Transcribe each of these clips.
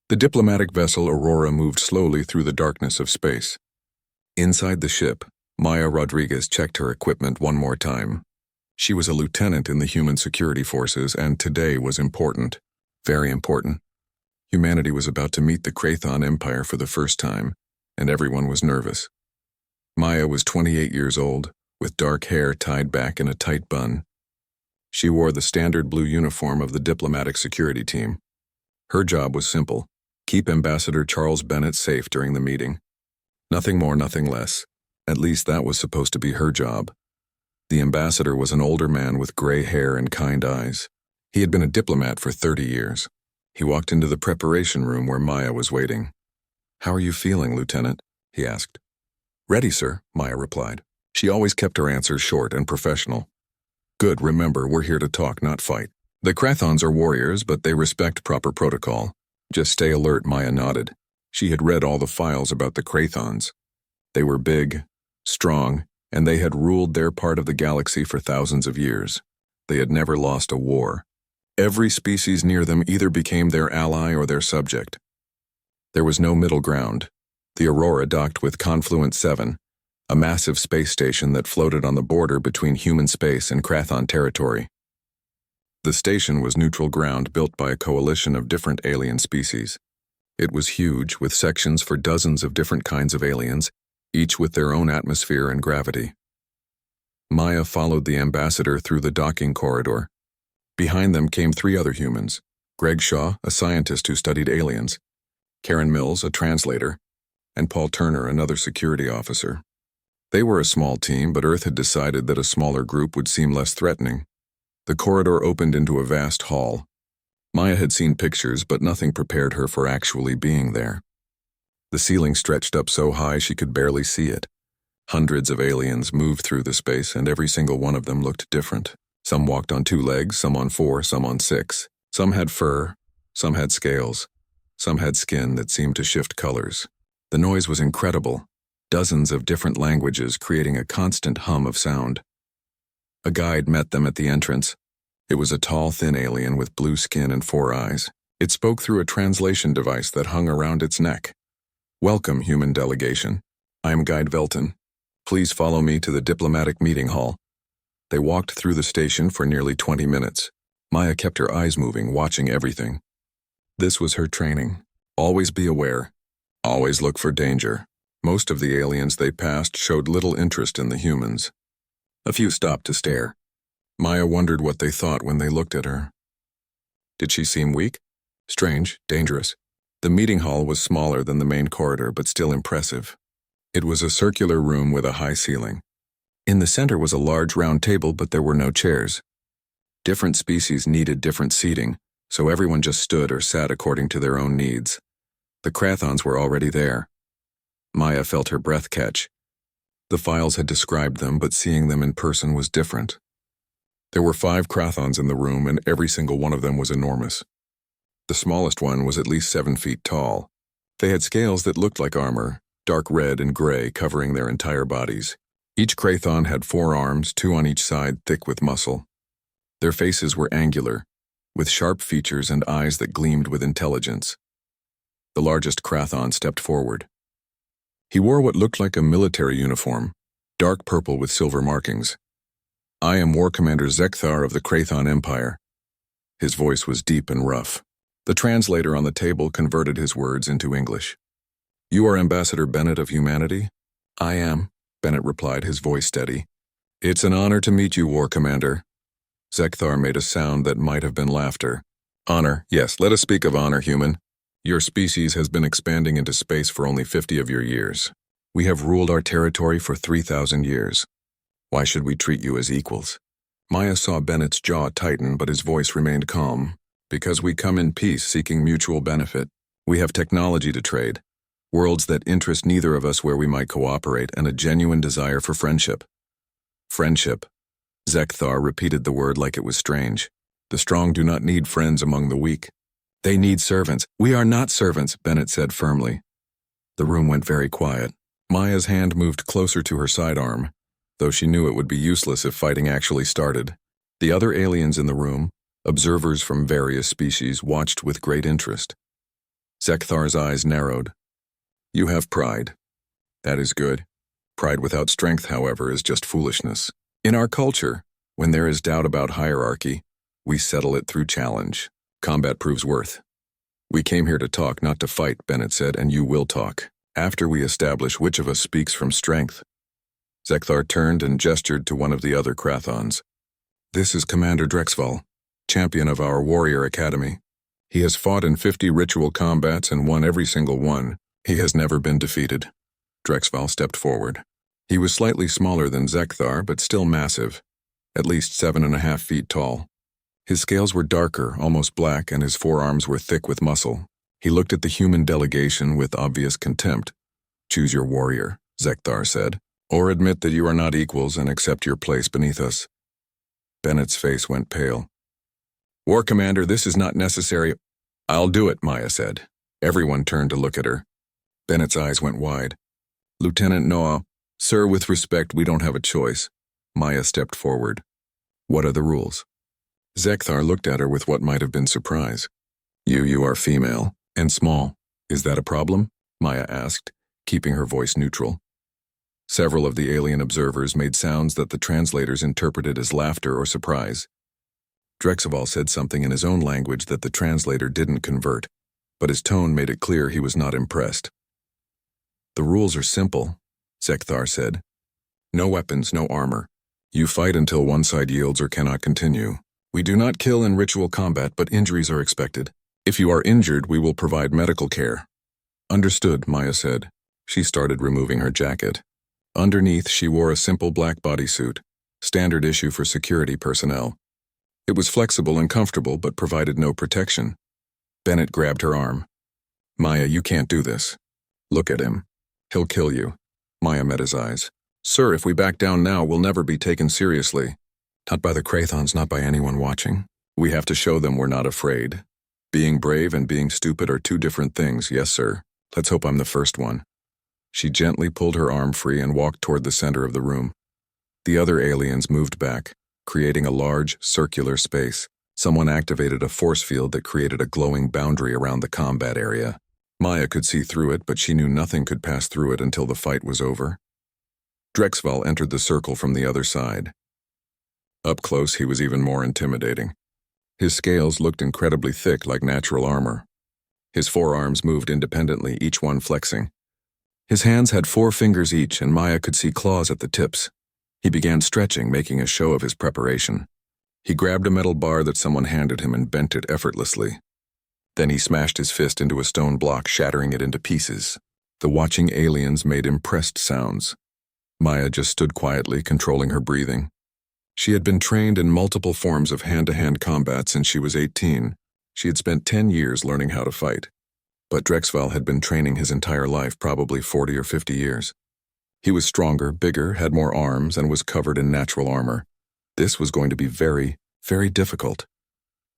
The diplomatic vessel Aurora moved slowly through the darkness of space. Inside the ship, Maya Rodriguez checked her equipment one more time. She was a lieutenant in the human security forces, and today was important. Very important. Humanity was about to meet the Krathon Empire for the first time, and everyone was nervous. Maya was 28 years old, with dark hair tied back in a tight bun. She wore the standard blue uniform of the diplomatic security team. Her job was simple: keep Ambassador Charles Bennett safe during the meeting. Nothing more, nothing less. At least that was supposed to be her job. The ambassador was an older man with gray hair and kind eyes. He had been a diplomat for 30 years. He walked into the preparation room where Maya was waiting. "How are you feeling, Lieutenant?" he asked. "Ready, sir," Maya replied. She always kept her answers short and professional. "Good, remember, we're here to talk, not fight. The Krathons are warriors, but they respect proper protocol. Just stay alert," Maya nodded. She had read all the files about the Krathons. They were big, strong, and they had ruled their part of the galaxy for thousands of years. They had never lost a war. Every species near them either became their ally or their subject. There was no middle ground. The Aurora docked with Confluent 7, a massive space station that floated on the border between human space and Krathon territory. The station was neutral ground built by a coalition of different alien species. It was huge, with sections for dozens of different kinds of aliens, each with their own atmosphere and gravity. Maya followed the ambassador through the docking corridor. Behind them came 3 other humans: Greg Shaw, a scientist who studied aliens, Karen Mills, a translator, and Paul Turner, another security officer. They were a small team, but Earth had decided that a smaller group would seem less threatening. The corridor opened into a vast hall. Maya had seen pictures, but nothing prepared her for actually being there. The ceiling stretched up so high she could barely see it. Hundreds of aliens moved through the space, and every single one of them looked different. Some walked on 2 legs, some on 4, some on 6. Some had fur, some had scales, some had skin that seemed to shift colors. The noise was incredible, dozens of different languages creating a constant hum of sound. A guide met them at the entrance. It was a tall, thin alien with blue skin and 4 eyes. It spoke through a translation device that hung around its neck. "Welcome, human delegation. I am Guide Velton. Please follow me to the diplomatic meeting hall." They walked through the station for nearly 20 minutes. Maya kept her eyes moving, watching everything. This was her training. Always be aware. Always look for danger. Most of the aliens they passed showed little interest in the humans. A few stopped to stare. Maya wondered what they thought when they looked at her. Did she seem weak? Strange, dangerous. The meeting hall was smaller than the main corridor, but still impressive. It was a circular room with a high ceiling. In the center was a large round table, but there were no chairs. Different species needed different seating, so everyone just stood or sat according to their own needs. The Krathons were already there. Maya felt her breath catch. The files had described them, but seeing them in person was different. There were 5 Krathons in the room, and every single one of them was enormous. The smallest one was at least 7 feet tall. They had scales that looked like armor, dark red and gray, covering their entire bodies. Each Krathon had 4 arms, 2 on each side, thick with muscle. Their faces were angular, with sharp features and eyes that gleamed with intelligence. The largest Krathon stepped forward. He wore what looked like a military uniform, dark purple with silver markings. "I am War Commander Zekthar of the Krathon Empire." His voice was deep and rough. The translator on the table converted his words into English. "You are Ambassador Bennett of humanity?" "I am," Bennett replied, his voice steady. "It's an honor to meet you, War Commander." Zekthar made a sound that might have been laughter. "Honor, yes, let us speak of honor, human. Your species has been expanding into space for only 50 of your years. We have ruled our territory for 3,000 years. Why should we treat you as equals?" Maya saw Bennett's jaw tighten, but his voice remained calm. "Because we come in peace, seeking mutual benefit. We have technology to trade, worlds that interest neither of us where we might cooperate, and a genuine desire for friendship." "Friendship." Zekthar repeated the word like it was strange. "The strong do not need friends among the weak. They need servants." "We are not servants," Bennett said firmly. The room went very quiet. Maya's hand moved closer to her sidearm, though she knew it would be useless if fighting actually started. The other aliens in the room, observers from various species, watched with great interest. Zekthar's eyes narrowed. You have pride. That is good. Pride without strength, however, is just foolishness. In our culture, when there is doubt about hierarchy, we settle it through challenge. Combat proves worth. We came here to talk, not to fight, Bennett said, and you will talk. After we establish which of us speaks from strength. Zekthar turned and gestured to one of the other Krathons. This is Commander Drexval, champion of our warrior academy. He has fought in 50 ritual combats and won every single one. He has never been defeated. Drexval stepped forward. He was slightly smaller than Zekthar, but still massive, at least 7.5 feet tall. His scales were darker, almost black, and his forearms were thick with muscle. He looked at the human delegation with obvious contempt. Choose your warrior, Zekthar said, or admit that you are not equals and accept your place beneath us. Bennett's face went pale. War Commander, this is not necessary. I'll do it, Maya said. Everyone turned to look at her. Bennett's eyes went wide. Lieutenant Noah, sir, with respect, we don't have a choice. Maya stepped forward. What are the rules? Zekthar looked at her with what might have been surprise. You are female, and small. Is that a problem? Maya asked, keeping her voice neutral. Several of the alien observers made sounds that the translators interpreted as laughter or surprise. Drexval said something in his own language that the translator didn't convert, but his tone made it clear he was not impressed. The rules are simple, Zekthar said. No weapons, no armor. You fight until one side yields or cannot continue. We do not kill in ritual combat, but injuries are expected. If you are injured, we will provide medical care. Understood, Maya said. She started removing her jacket. Underneath, she wore a simple black bodysuit, standard issue for security personnel. It was flexible and comfortable, but provided no protection. Bennett grabbed her arm. Maya, you can't do this. Look at him. He'll kill you. Maya met his eyes. Sir, if we back down now, we'll never be taken seriously. Not by the Krathons, not by anyone watching. We have to show them we're not afraid. Being brave and being stupid are two different things, yes, sir. Let's hope I'm the first one. She gently pulled her arm free and walked toward the center of the room. The other aliens moved back, creating a large, circular space. Someone activated a force field that created a glowing boundary around the combat area. Maya could see through it, but she knew nothing could pass through it until the fight was over. Drexval entered the circle from the other side. Up close, he was even more intimidating. His scales looked incredibly thick, like natural armor. His forearms moved independently, each one flexing. His hands had 4 fingers each, and Maya could see claws at the tips. He began stretching, making a show of his preparation. He grabbed a metal bar that someone handed him and bent it effortlessly. Then he smashed his fist into a stone block, shattering it into pieces. The watching aliens made impressed sounds. Maya just stood quietly, controlling her breathing. She had been trained in multiple forms of hand-to-hand combat since she was 18. She had spent 10 years learning how to fight. But Drexval had been training his entire life, probably 40 or 50 years. He was stronger, bigger, had more arms, and was covered in natural armor. This was going to be very, very difficult.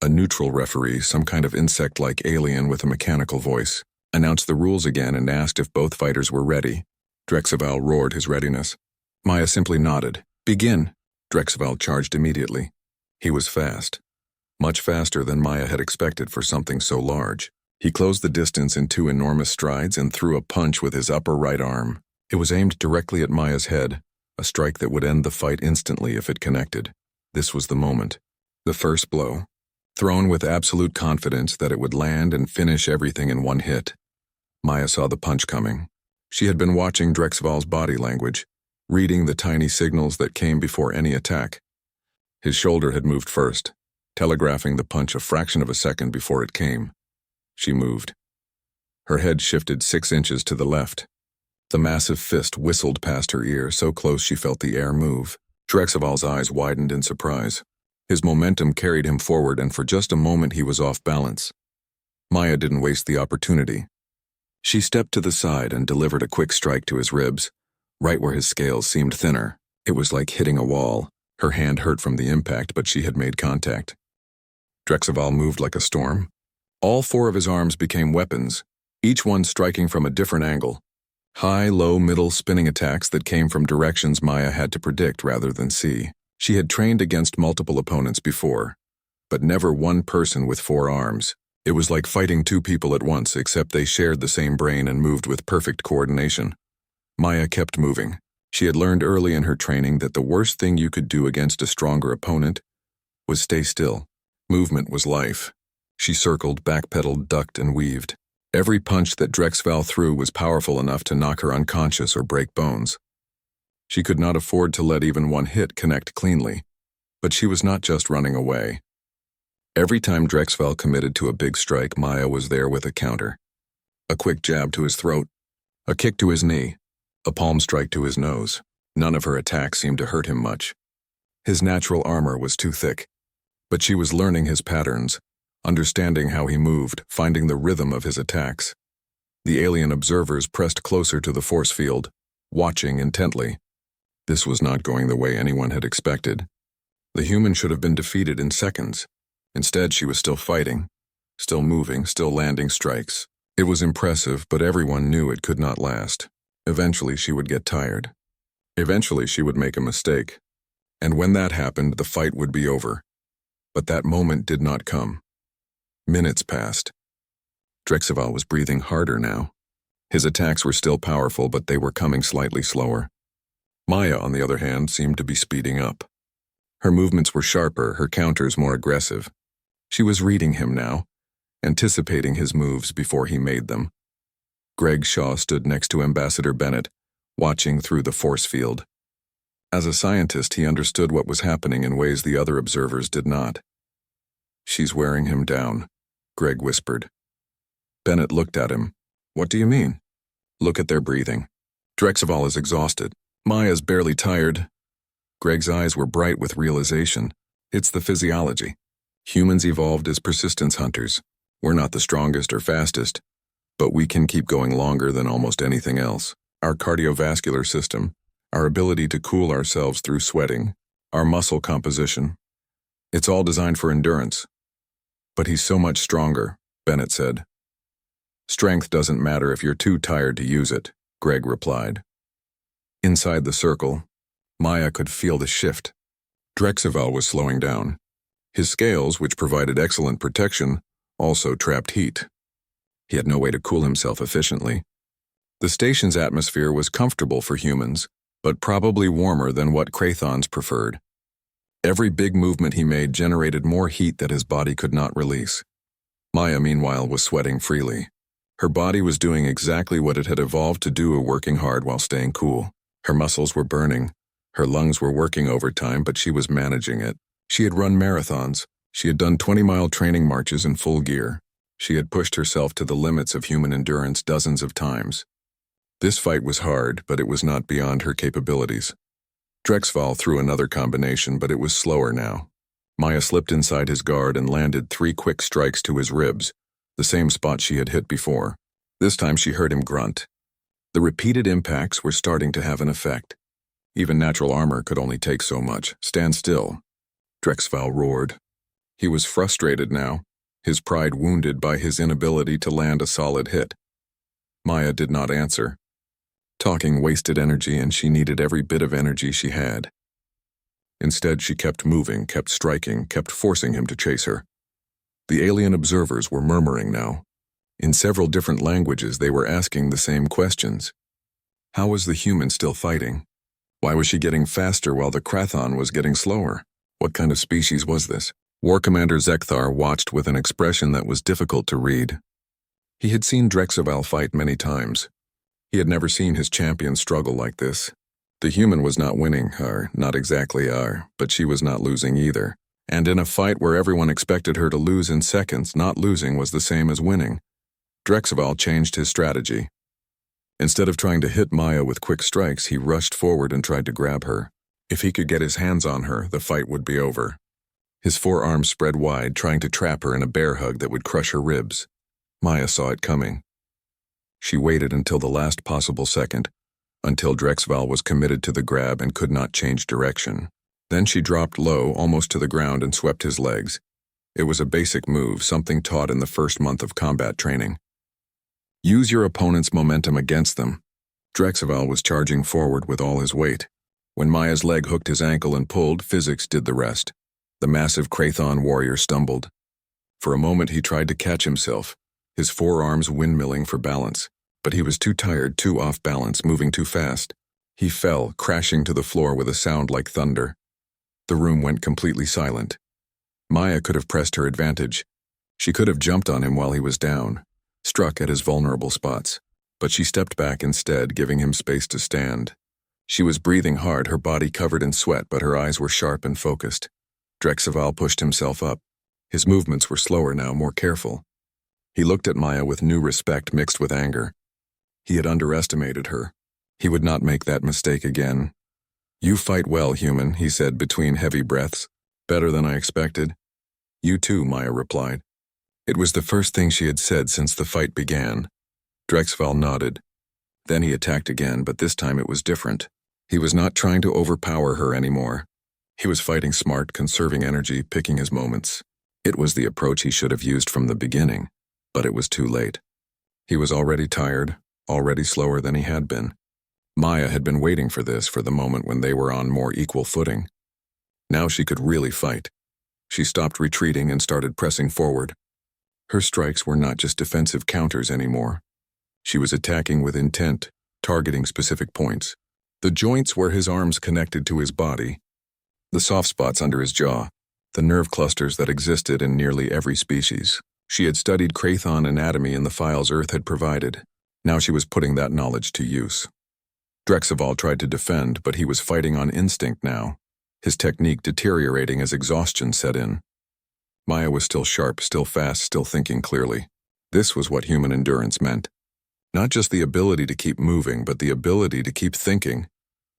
A neutral referee, some kind of insect-like alien with a mechanical voice, announced the rules again and asked if both fighters were ready. Drexval roared his readiness. Maya simply nodded. Begin! Drexval charged immediately. He was fast. Much faster than Maya had expected for something so large. He closed the distance in 2 enormous strides and threw a punch with his upper right arm. It was aimed directly at Maya's head, a strike that would end the fight instantly if it connected. This was the moment. The first blow. Thrown with absolute confidence that it would land and finish everything in one hit. Maya saw the punch coming. She had been watching Drexval's body language, reading the tiny signals that came before any attack. His shoulder had moved first, telegraphing the punch a fraction of a second before it came. She moved. Her head shifted 6 inches to the left. The massive fist whistled past her ear, so close she felt the air move. Drexval's eyes widened in surprise. His momentum carried him forward, and for just a moment he was off balance. Maya didn't waste the opportunity. She stepped to the side and delivered a quick strike to his ribs, right where his scales seemed thinner. It was like hitting a wall. Her hand hurt from the impact, but she had made contact. Drexval moved like a storm. All 4 of his arms became weapons, each one striking from a different angle. High, low, middle, spinning attacks that came from directions Maya had to predict rather than see. She had trained against multiple opponents before, but never one person with 4 arms. It was like fighting two people at once, except they shared the same brain and moved with perfect coordination. Maya kept moving. She had learned early in her training that the worst thing you could do against a stronger opponent was stay still. Movement was life. She circled, backpedaled, ducked, and weaved. Every punch that Drexval threw was powerful enough to knock her unconscious or break bones. She could not afford to let even one hit connect cleanly, but she was not just running away. Every time Drexval committed to a big strike, Maya was there with a counter. A quick jab to his throat, a kick to his knee, a palm strike to his nose. None of her attacks seemed to hurt him much. His natural armor was too thick, but she was learning his patterns, understanding how he moved, finding the rhythm of his attacks. The alien observers pressed closer to the force field, watching intently. This was not going the way anyone had expected. The human should have been defeated in seconds. Instead, she was still fighting, still moving, still landing strikes. It was impressive, but everyone knew it could not last. Eventually, she would get tired. Eventually, she would make a mistake. And when that happened, the fight would be over. But that moment did not come. Minutes passed. Drexval was breathing harder now. His attacks were still powerful, but they were coming slightly slower. Maya, on the other hand, seemed to be speeding up. Her movements were sharper, her counters more aggressive. She was reading him now, anticipating his moves before he made them. Greg Shaw stood next to Ambassador Bennett, watching through the force field. As a scientist, he understood what was happening in ways the other observers did not. "She's wearing him down," Greg whispered. Bennett looked at him. "What do you mean?" "Look at their breathing. Drexval is exhausted. Maya's barely tired." Greg's eyes were bright with realization. It's the physiology. Humans evolved as persistence hunters. We're not the strongest or fastest, but we can keep going longer than almost anything else. Our cardiovascular system, our ability to cool ourselves through sweating, our muscle composition, it's all designed for endurance. "But he's so much stronger," Bennett said. "Strength doesn't matter if you're too tired to use it," Greg replied. Inside the circle, Maya could feel the shift. Drexval was slowing down. His scales, which provided excellent protection, also trapped heat. He had no way to cool himself efficiently. The station's atmosphere was comfortable for humans, but probably warmer than what Krathons preferred. Every big movement he made generated more heat that his body could not release. Maya, meanwhile, was sweating freely. Her body was doing exactly what it had evolved to do, working hard while staying cool. Her muscles were burning. Her lungs were working overtime, but she was managing it. She had run marathons. She had done 20-mile training marches in full gear. She had pushed herself to the limits of human endurance dozens of times. This fight was hard, but it was not beyond her capabilities. Drexval threw another combination, but it was slower now. Maya slipped inside his guard and landed 3 quick strikes to his ribs, the same spot she had hit before. This time she heard him grunt. The repeated impacts were starting to have an effect. Even natural armor could only take so much. "Stand still," Drexval roared. He was frustrated now, his pride wounded by his inability to land a solid hit. Maya did not answer. Talking wasted energy, and she needed every bit of energy she had. Instead, she kept moving, kept striking, kept forcing him to chase her. The alien observers were murmuring now. In several different languages, they were asking the same questions. How was the human still fighting? Why was she getting faster while the Krathon was getting slower? What kind of species was this? War Commander Zekthar watched with an expression that was difficult to read. He had seen Drexval fight many times. He had never seen his champion struggle like this. The human was not winning, not exactly, but she was not losing either. And in a fight where everyone expected her to lose in seconds, not losing was the same as winning. Drexval changed his strategy. Instead of trying to hit Maya with quick strikes, he rushed forward and tried to grab her. If he could get his hands on her, the fight would be over. His forearms spread wide, trying to trap her in a bear hug that would crush her ribs. Maya saw it coming. She waited until the last possible second, until Drexval was committed to the grab and could not change direction. Then she dropped low, almost to the ground, and swept his legs. It was a basic move, something taught in the first month of combat training. Use your opponent's momentum against them. Drexval was charging forward with all his weight. When Maya's leg hooked his ankle and pulled, physics did the rest. The massive Krathon warrior stumbled. For a moment he tried to catch himself, his forearms windmilling for balance, but he was too tired, too off balance, moving too fast. He fell, crashing to the floor with a sound like thunder. The room went completely silent. Maya could have pressed her advantage. She could have jumped on him while he was down, struck at his vulnerable spots, but she stepped back instead, giving him space to stand. She was breathing hard, her body covered in sweat, but her eyes were sharp and focused. Drexcival pushed himself up. His movements were slower now, more careful. He looked at Maya with new respect mixed with anger. He had underestimated her. He would not make that mistake again. "You fight well, human," he said between heavy breaths. "Better than I expected." "You too," Maya replied. It was the first thing she had said since the fight began. Drexcival nodded. Then he attacked again, but this time it was different. He was not trying to overpower her anymore. He was fighting smart, conserving energy, picking his moments. It was the approach he should have used from the beginning, but it was too late. He was already tired, already slower than he had been. Maya had been waiting for this, for the moment when they were on more equal footing. Now she could really fight. She stopped retreating and started pressing forward. Her strikes were not just defensive counters anymore. She was attacking with intent, targeting specific points. The joints where his arms connected to his body, the soft spots under his jaw, the nerve clusters that existed in nearly every species. She had studied Krathon anatomy in the files Earth had provided. Now she was putting that knowledge to use. Drexcival tried to defend, but he was fighting on instinct now, his technique deteriorating as exhaustion set in. Maya was still sharp, still fast, still thinking clearly. This was what human endurance meant. Not just the ability to keep moving, but the ability to keep thinking,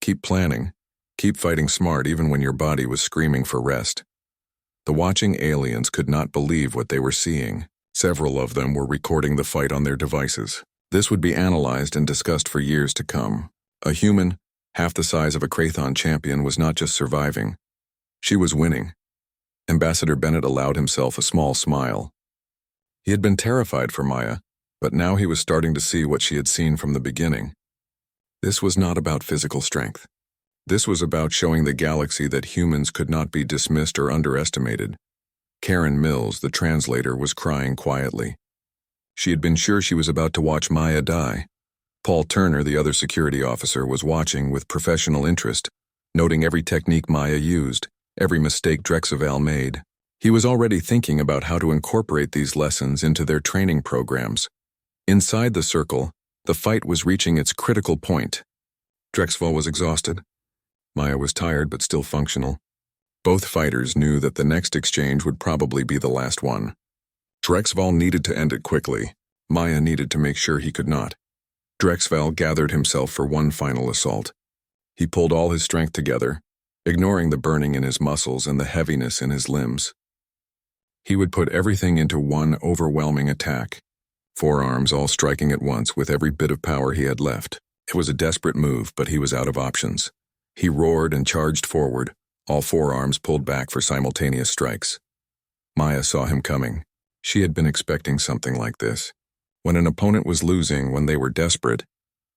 keep planning, keep fighting smart even when your body was screaming for rest. The watching aliens could not believe what they were seeing. Several of them were recording the fight on their devices. This would be analyzed and discussed for years to come. A human, half the size of a Krathon champion, was not just surviving. She was winning. Ambassador Bennett allowed himself a small smile. He had been terrified for Maya, but now he was starting to see what she had seen from the beginning. This was not about physical strength. This was about showing the galaxy that humans could not be dismissed or underestimated. Karen Mills, the translator, was crying quietly. She had been sure she was about to watch Maya die. Paul Turner, the other security officer, was watching with professional interest, noting every technique Maya used, every mistake Drexcival made. He was already thinking about how to incorporate these lessons into their training programs. Inside the circle, the fight was reaching its critical point. Drexcival was exhausted. Maya was tired but still functional. Both fighters knew that the next exchange would probably be the last one. Drexcival needed to end it quickly. Maya needed to make sure he could not. Drexcival gathered himself for one final assault. He pulled all his strength together, ignoring the burning in his muscles and the heaviness in his limbs. He would put everything into one overwhelming attack, forearms all striking at once with every bit of power he had left. It was a desperate move, but he was out of options. He roared and charged forward, all forearms pulled back for simultaneous strikes. Maya saw him coming. She had been expecting something like this. When an opponent was losing, when they were desperate,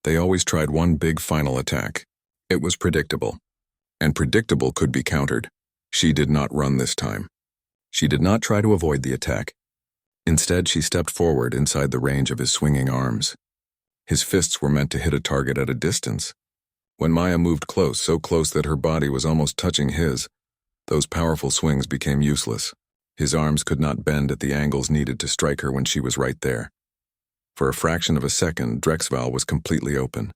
they always tried one big final attack. It was predictable. And predictable could be countered. She did not run this time. She did not try to avoid the attack. Instead, she stepped forward inside the range of his swinging arms. His fists were meant to hit a target at a distance. When Maya moved close, so close that her body was almost touching his, those powerful swings became useless. His arms could not bend at the angles needed to strike her when she was right there. For a fraction of a second, Drexcival was completely open.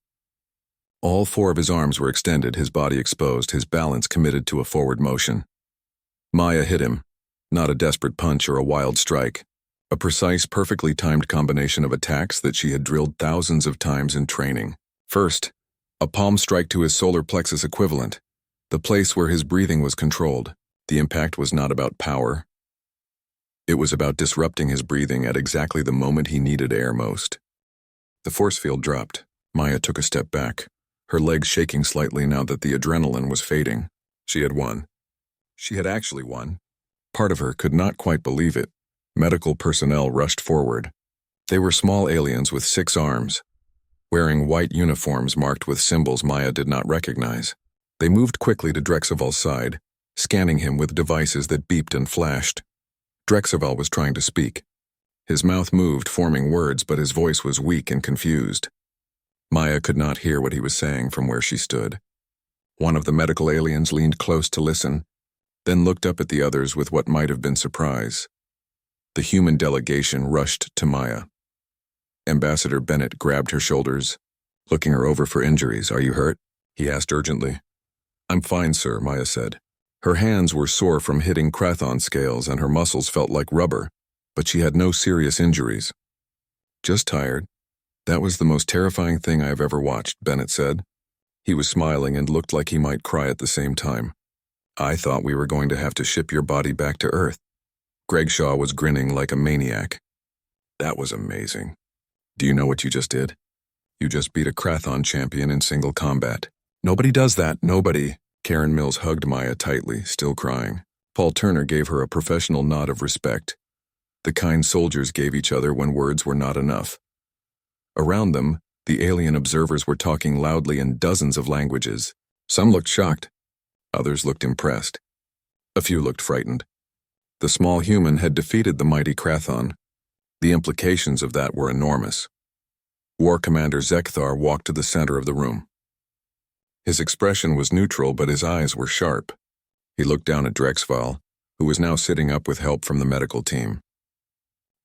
All four of his arms were extended, his body exposed, his balance committed to a forward motion. Maya hit him, not a desperate punch or a wild strike, a precise, perfectly timed combination of attacks that she had drilled thousands of times in training. First, a palm strike to his solar plexus equivalent, the place where his breathing was controlled. The impact was not about power. It was about disrupting his breathing at exactly the moment he needed air most. The force field dropped. Maya took a step back, her legs shaking slightly now that the adrenaline was fading. She had won. She had actually won. Part of her could not quite believe it. Medical personnel rushed forward. They were small aliens with 6 arms, wearing white uniforms marked with symbols Maya did not recognize. They moved quickly to Drexcival's side, scanning him with devices that beeped and flashed. Drexaval was trying to speak. His mouth moved, forming words, but his voice was weak and confused. Maya could not hear what he was saying from where she stood. One of the medical aliens leaned close to listen, then looked up at the others with what might have been surprise. The human delegation rushed to Maya. Ambassador Bennett grabbed her shoulders, looking her over for injuries. "Are you hurt?" he asked urgently. "I'm fine, sir," Maya said. Her hands were sore from hitting Krathon scales and her muscles felt like rubber, but she had no serious injuries. "Just tired. That was the most terrifying thing I have ever watched," Bennett said. He was smiling and looked like he might cry at the same time. "I thought we were going to have to ship your body back to Earth." Greg Shaw was grinning like a maniac. "That was amazing. Do you know what you just did? You just beat a Krathon champion in single combat." "Nobody does that, nobody." Karen Mills hugged Maya tightly, still crying. Paul Turner gave her a professional nod of respect. The kind soldiers gave each other when words were not enough. Around them, the alien observers were talking loudly in dozens of languages. Some looked shocked. Others looked impressed. A few looked frightened. The small human had defeated the mighty Krathon. The implications of that were enormous. War Commander Zekthar walked to the center of the room. His expression was neutral, but his eyes were sharp. He looked down at Drexval, who was now sitting up with help from the medical team.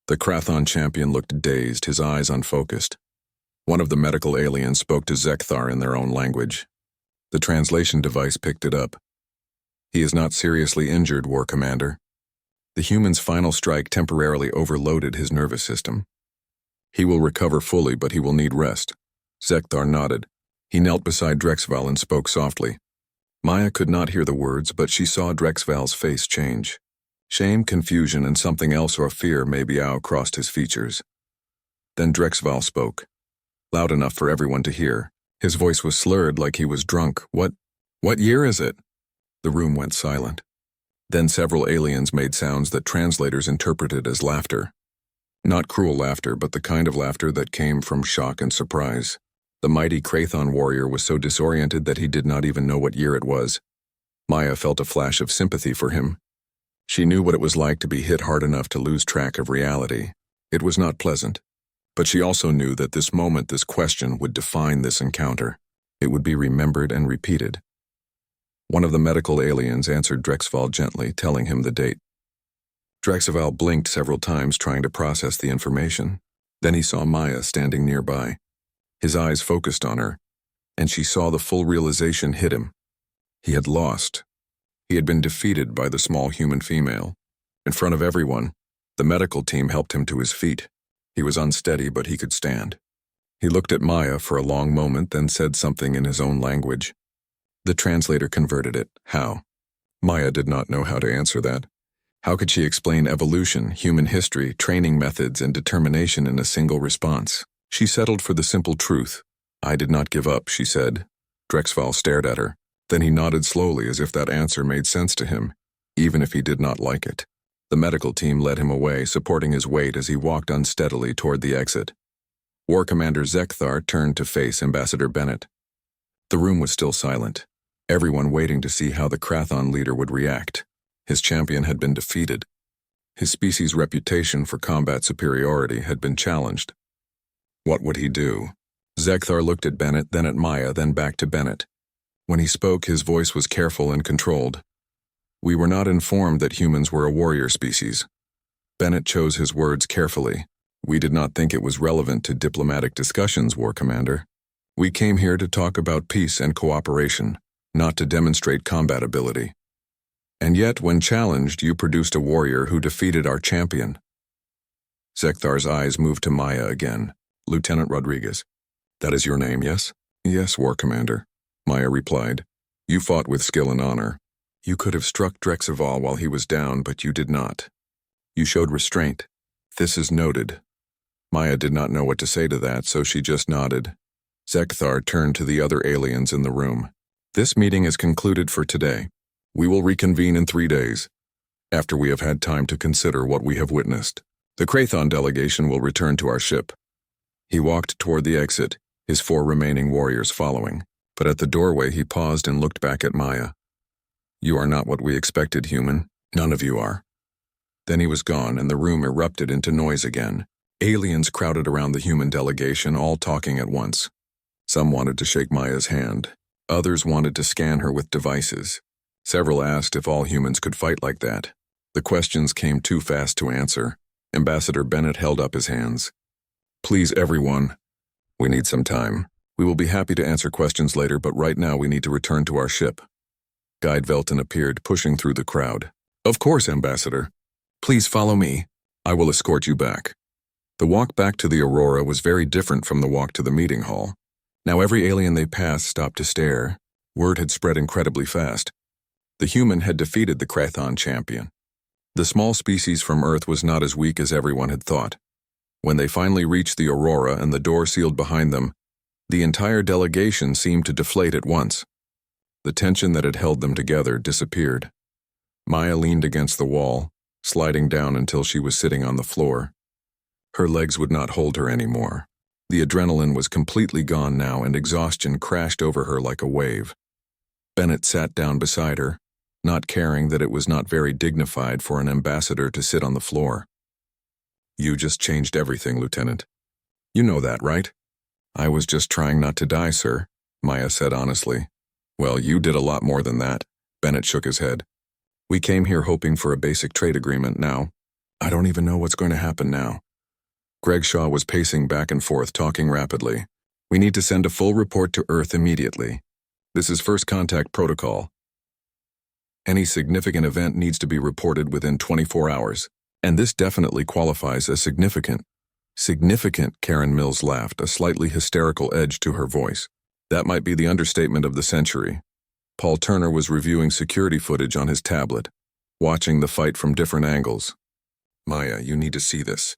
The Krathon champion looked dazed, his eyes unfocused. One of the medical aliens spoke to Zekthar in their own language. The translation device picked it up. "He is not seriously injured, War Commander." The human's final strike temporarily overloaded his nervous system. "He will recover fully, but he will need rest." Zekthar nodded. He knelt beside Drexval and spoke softly. Maya could not hear the words, but she saw Drexval's face change. Shame, confusion, and something else or fear maybe crossed his features. Then Drexval spoke, loud enough for everyone to hear. His voice was slurred like he was drunk. What year is it?" The room went silent. Then several aliens made sounds that translators interpreted as laughter. Not cruel laughter, but the kind of laughter that came from shock and surprise. The mighty Krathon warrior was so disoriented that he did not even know what year it was. Maya felt a flash of sympathy for him. She knew what it was like to be hit hard enough to lose track of reality. It was not pleasant. But she also knew that this moment, this question, would define this encounter. It would be remembered and repeated. One of the medical aliens answered Drexval gently, telling him the date. Drexval blinked several times, trying to process the information. Then he saw Maya standing nearby. His eyes focused on her, and she saw the full realization hit him. He had lost. He had been defeated by the small human female. In front of everyone, the medical team helped him to his feet. He was unsteady, but he could stand. He looked at Maya for a long moment, then said something in his own language. The translator converted it. How? Maya did not know how to answer that. How could she explain evolution, human history, training methods, and determination in a single response? She settled for the simple truth. "I did not give up," she said. Drexval stared at her. Then he nodded slowly as if that answer made sense to him, even if he did not like it. The medical team led him away, supporting his weight as he walked unsteadily toward the exit. War Commander Zekthar turned to face Ambassador Bennett. The room was still silent, everyone waiting to see how the Krathon leader would react. His champion had been defeated. His species' reputation for combat superiority had been challenged. What would he do? Zekthar looked at Bennett, then at Maya, then back to Bennett. When he spoke, his voice was careful and controlled. "We were not informed that humans were a warrior species." Bennett chose his words carefully. "We did not think it was relevant to diplomatic discussions, War Commander. We came here to talk about peace and cooperation, not to demonstrate combat ability. And yet, when challenged, you produced a warrior who defeated our champion." Zekthar's eyes moved to Maya again. "Lieutenant Rodriguez. That is your name, yes?" "Yes, War Commander," Maya replied. "You fought with skill and honor. You could have struck Drexval while he was down, but you did not. You showed restraint. This is noted." Maya did not know what to say to that, so she just nodded. Zekthar turned to the other aliens in the room. "This meeting is concluded for today. We will reconvene in 3 days, after we have had time to consider what we have witnessed. The Krathon delegation will return to our ship." He walked toward the exit, his 4 remaining warriors following, but at the doorway he paused and looked back at Maya. "You are not what we expected, human. None of you are. Then he was gone, and the room erupted into noise again. Aliens crowded around the human delegation, all talking at once. Some wanted to shake Maya's hand. Others wanted to scan her with devices. Several asked if all humans could fight like that. The questions came too fast to answer. Ambassador Bennett held up his hands. Please, everyone. We need some time. We will be happy to answer questions later, but right now we need to return to our ship. Guide Velton appeared, pushing through the crowd. Of course, Ambassador. Please follow me. I will escort you back. The walk back to the Aurora was very different from the walk to the meeting hall. Now every alien they passed stopped to stare. Word had spread incredibly fast. The human had defeated the Krathon champion. The small species from Earth was not as weak as everyone had thought. When they finally reached the Aurora and the door sealed behind them, the entire delegation seemed to deflate at once. The tension that had held them together disappeared. Maya leaned against the wall, sliding down until she was sitting on the floor. Her legs would not hold her anymore. The adrenaline was completely gone now, and exhaustion crashed over her like a wave. Bennett sat down beside her, not caring that it was not very dignified for an ambassador to sit on the floor. You just changed everything, Lieutenant. You know that, right? I was just trying not to die, sir, Maya said honestly. Well, you did a lot more than that. Bennett shook his head. We came here hoping for a basic trade agreement. Now, I don't even know what's going to happen now. Greg Shaw was pacing back and forth, talking rapidly. We need to send a full report to Earth immediately. This is first contact protocol. Any significant event needs to be reported within 24 hours, and this definitely qualifies as significant. Significant, Karen Mills laughed, a slightly hysterical edge to her voice. That might be the understatement of the century. Paul Turner was reviewing security footage on his tablet, watching the fight from different angles. Maya, you need to see this.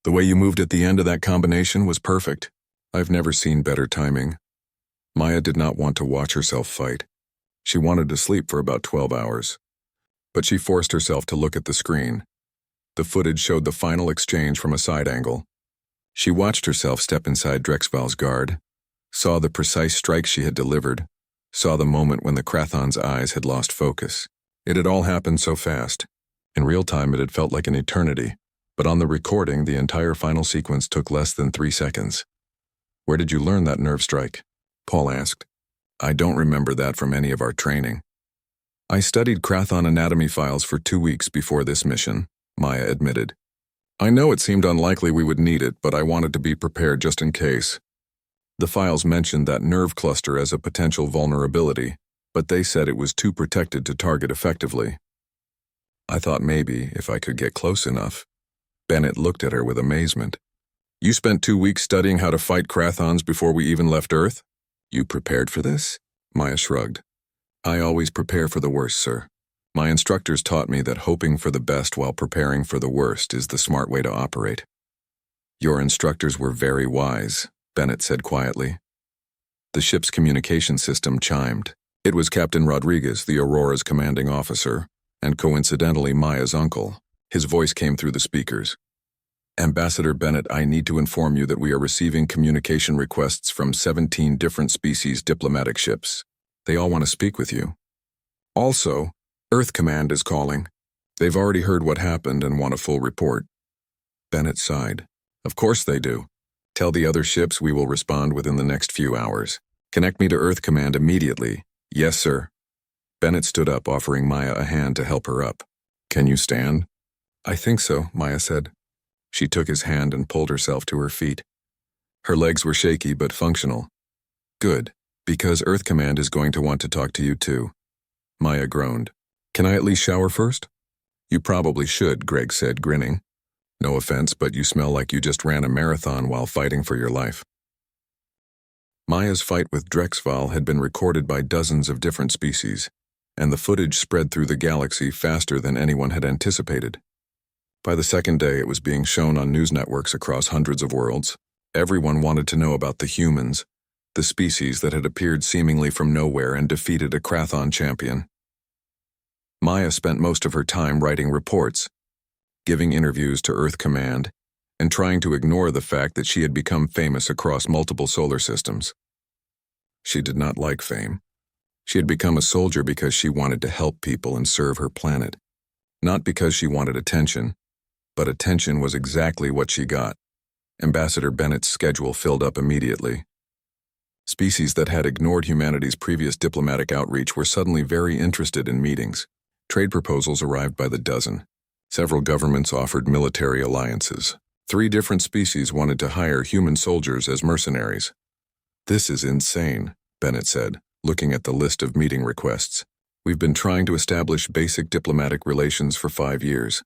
The way you moved at the end of that combination was perfect. I've never seen better timing. Maya did not want to watch herself fight. She wanted to sleep for about 12 hours. But she forced herself to look at the screen. The footage showed the final exchange from a side angle. She watched herself step inside Drexval's guard, saw the precise strike she had delivered, saw the moment when the Krathon's eyes had lost focus. It had all happened so fast. In real time, it had felt like an eternity. But on the recording, the entire final sequence took less than 3 seconds. Where did you learn that nerve strike? Paul asked. I don't remember that from any of our training. I studied Krathon anatomy files for 2 weeks before this mission, Maya admitted. I know it seemed unlikely we would need it, but I wanted to be prepared just in case. The files mentioned that nerve cluster as a potential vulnerability, but they said it was too protected to target effectively. I thought maybe, if I could get close enough. Bennett looked at her with amazement. You spent 2 weeks studying how to fight Krathons before we even left Earth? You prepared for this? Maya shrugged. I always prepare for the worst, sir. My instructors taught me that hoping for the best while preparing for the worst is the smart way to operate. Your instructors were very wise, Bennett said quietly. The ship's communication system chimed. It was Captain Rodriguez, the Aurora's commanding officer, and coincidentally Maya's uncle. His voice came through the speakers. Ambassador Bennett, I need to inform you that we are receiving communication requests from 17 different species diplomatic ships. They all want to speak with you. Also, Earth Command is calling. They've already heard what happened and want a full report. Bennett sighed. Of course they do. Tell the other ships we will respond within the next few hours. Connect me to Earth Command immediately. Yes, sir. Bennett stood up, offering Maya a hand to help her up. Can you stand? I think so, Maya said. She took his hand and pulled herself to her feet. Her legs were shaky but functional. Good, because Earth Command is going to want to talk to you too. Maya groaned. Can I at least shower first? You probably should, Greg said, grinning. No offense, but you smell like you just ran a marathon while fighting for your life. Maya's fight with Drexval had been recorded by dozens of different species, and the footage spread through the galaxy faster than anyone had anticipated. By the second day, it was being shown on news networks across hundreds of worlds. Everyone wanted to know about the humans, the species that had appeared seemingly from nowhere and defeated a Krathon champion. Maya spent most of her time writing reports, giving interviews to Earth Command, and trying to ignore the fact that she had become famous across multiple solar systems. She did not like fame. She had become a soldier because she wanted to help people and serve her planet. Not because she wanted attention, but attention was exactly what she got. Ambassador Bennett's schedule filled up immediately. Species that had ignored humanity's previous diplomatic outreach were suddenly very interested in meetings. Trade proposals arrived by the dozen. Several governments offered military alliances. 3 different species wanted to hire human soldiers as mercenaries. "This is insane," Bennett said, looking at the list of meeting requests. "We've been trying to establish basic diplomatic relations for 5 years.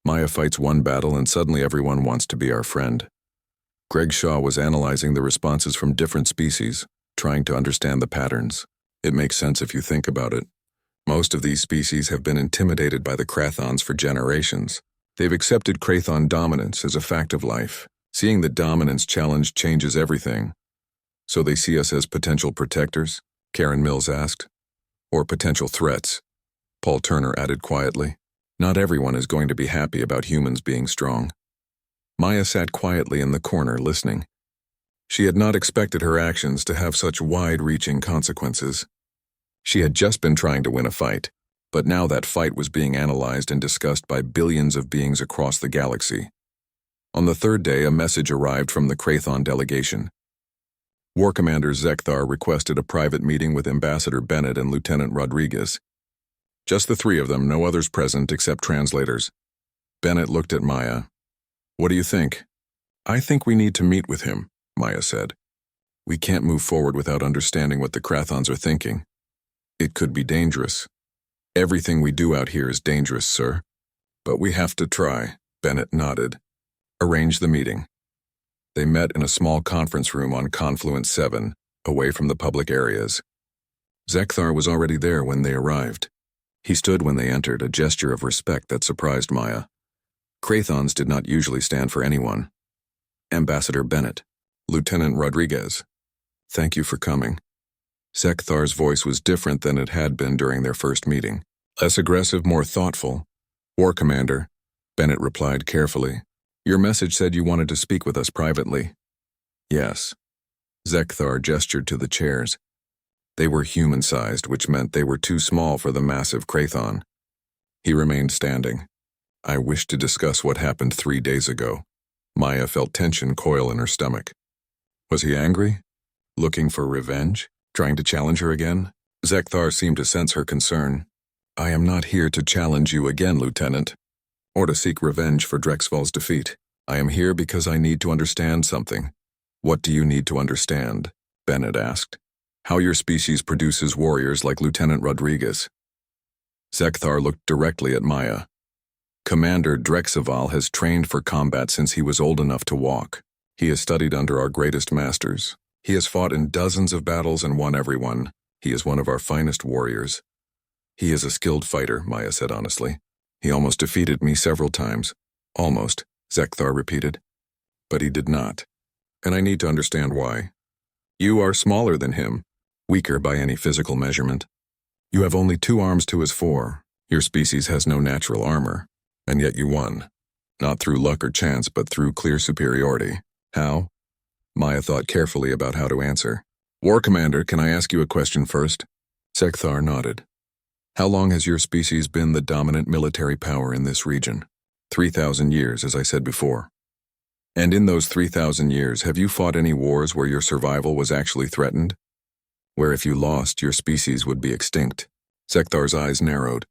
Maya fights one battle and suddenly everyone wants to be our friend." Greg Shaw was analyzing the responses from different species, trying to understand the patterns. It makes sense if you think about it. Most of these species have been intimidated by the Krathons for generations. They've accepted Krathon dominance as a fact of life. Seeing the dominance challenge changes everything. "So they see us as potential protectors?" Karen Mills asked. "Or potential threats," Paul Turner added quietly. "Not everyone is going to be happy about humans being strong." Maya sat quietly in the corner listening. She had not expected her actions to have such wide-reaching consequences. She had just been trying to win a fight, but now that fight was being analyzed and discussed by billions of beings across the galaxy. On the 3rd day, a message arrived from the Krathon delegation. War Commander Zekthar requested a private meeting with Ambassador Bennett and Lieutenant Rodriguez. Just the 3 of them, no others present except translators. Bennett looked at Maya. "What do you think?" "I think we need to meet with him," Maya said. "We can't move forward without understanding what the Krathons are thinking. It could be dangerous." "Everything we do out here is dangerous, sir. But we have to try," Bennett nodded. "Arrange the meeting." They met in a small conference room on Confluence 7, away from the public areas. Zekthar was already there when they arrived. He stood when they entered, a gesture of respect that surprised Maya. Krathons did not usually stand for anyone. "Ambassador Bennett, Lieutenant Rodriguez, thank you for coming." Zekthar's voice was different than it had been during their first meeting. Less aggressive, more thoughtful. "War Commander," Bennett replied carefully. "Your message said you wanted to speak with us privately." "Yes." Zekthar gestured to the chairs. They were human-sized, which meant they were too small for the massive Krathon. He remained standing. "I wish to discuss what happened 3 days ago." Maya felt tension coil in her stomach. Was he angry? Looking for revenge? Trying to challenge her again? Zekthar seemed to sense her concern. "I am not here to challenge you again, Lieutenant, or to seek revenge for Drexval's defeat. I am here because I need to understand something." "What do you need to understand?" Bennett asked. "How your species produces warriors like Lieutenant Rodriguez." Zekthar looked directly at Maya. "Commander Drexval has trained for combat since he was old enough to walk. He has studied under our greatest masters. He has fought in dozens of battles and won every one. He is one of our finest warriors." "He is a skilled fighter," Maya said honestly. "He almost defeated me several times." "Almost," Zekthar repeated. "But he did not. And I need to understand why. You are smaller than him, weaker by any physical measurement. You have only 2 arms to his 4. Your species has no natural armor. And yet you won. Not through luck or chance, but through clear superiority. How?" Maya thought carefully about how to answer. "War Commander, can I ask you a question first?" Zekthar nodded. "How long has your species been the dominant military power in this region?" 3,000 years, as I said before." "And in those 3,000 years, have you fought any wars where your survival was actually threatened? Where if you lost, your species would be extinct?" Zekthar's eyes narrowed.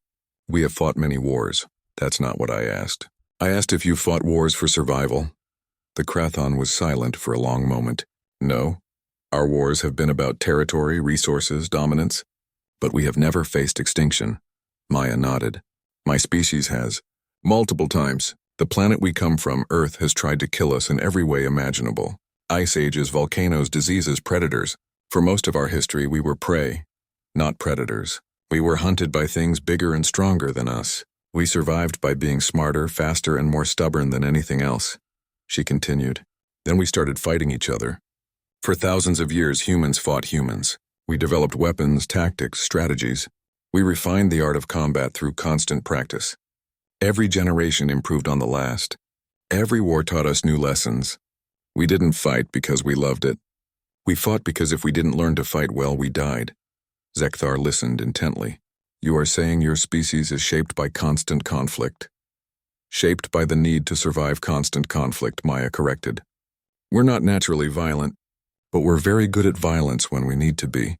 "We have fought many wars. That's not what I asked. I asked if you fought wars for survival." The Krathon was silent for a long moment. "No. Our wars have been about territory, resources, dominance. But we have never faced extinction." Maya nodded. "My species has. Multiple times. The planet we come from, Earth, has tried to kill us in every way imaginable. Ice ages, volcanoes, diseases, predators. For most of our history, we were prey, not predators. We were hunted by things bigger and stronger than us. We survived by being smarter, faster, and more stubborn than anything else." She continued. "Then we started fighting each other. For thousands of years, humans fought humans. We developed weapons, tactics, strategies. We refined the art of combat through constant practice. Every generation improved on the last. Every war taught us new lessons. We didn't fight because we loved it. We fought because if we didn't learn to fight well, we died." Zekthar listened intently. You are saying your species is shaped by constant conflict. Shaped by the need to survive constant conflict, Maya corrected. We're not naturally violent, but we're very good at violence when we need to be,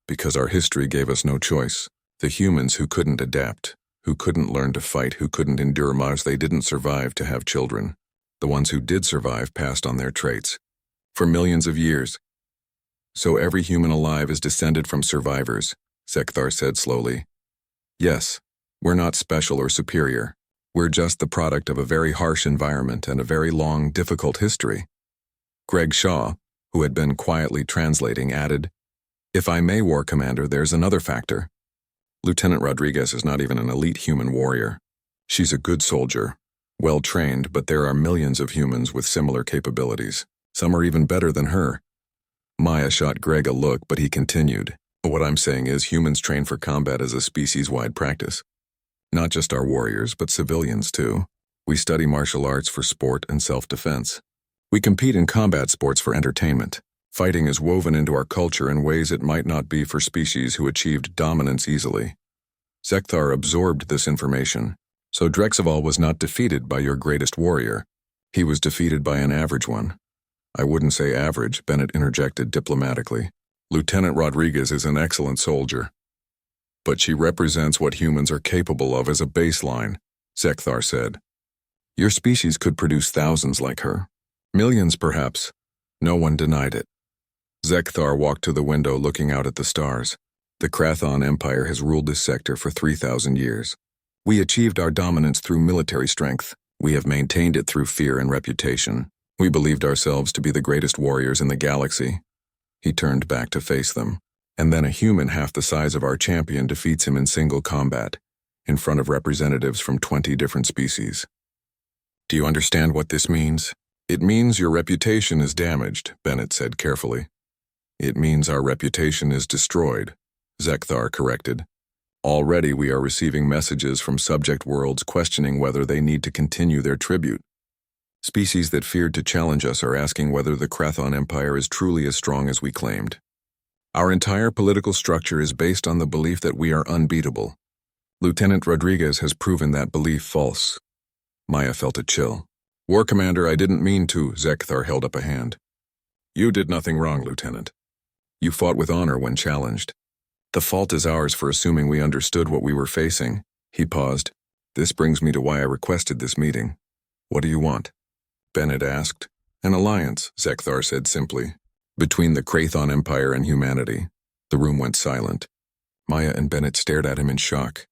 because our history gave us no choice. The humans who couldn't adapt, who couldn't learn to fight, who couldn't endure Mars, they didn't survive to have children. The ones who did survive passed on their traits. For millions of years. So every human alive is descended from survivors, Sekthar said slowly. Yes, we're not special or superior. We're just the product of a very harsh environment and a very long, difficult history. Greg Shaw, who had been quietly translating, added, If I may, War Commander, there's another factor. Lieutenant Rodriguez is not even an elite human warrior. She's a good soldier, well-trained, but there are millions of humans with similar capabilities. Some are even better than her. Maya shot Greg a look, but he continued. What I'm saying is humans train for combat as a species-wide practice. Not just our warriors, but civilians too. We study martial arts for sport and self-defense. We compete in combat sports for entertainment. Fighting is woven into our culture in ways it might not be for species who achieved dominance easily. Sekthar absorbed this information. So Drexaval was not defeated by your greatest warrior. He was defeated by an average one. I wouldn't say average, Bennett interjected diplomatically. Lieutenant Rodriguez is an excellent soldier. But she represents what humans are capable of as a baseline, Sekthar said. Your species could produce thousands like her. Millions, perhaps. No one denied it. Sekthar walked to the window looking out at the stars. The Krathon Empire has ruled this sector for 3,000 years. We achieved our dominance through military strength. We have maintained it through fear and reputation. We believed ourselves to be the greatest warriors in the galaxy. He turned back to face them, and then a human half the size of our champion defeats him in single combat, in front of representatives from 20 different species. Do you understand what this means? It means your reputation is damaged, Bennett said carefully. It means our reputation is destroyed, Sekthar corrected. Already we are receiving messages from subject worlds questioning whether they need to continue their tribute. Species that feared to challenge us are asking whether the Krathon Empire is truly as strong as we claimed. Our entire political structure is based on the belief that we are unbeatable. Lieutenant Rodriguez has proven that belief false. Maya felt a chill. War Commander, I didn't mean to, Sekthar held up a hand. You did nothing wrong, Lieutenant. You fought with honor when challenged. The fault is ours for assuming we understood what we were facing. He paused. This brings me to why I requested this meeting. What do you want? Bennett asked. An alliance, Sekthar said simply, between the Krathon Empire and humanity. The room went silent. Maya and Bennett stared at him in shock.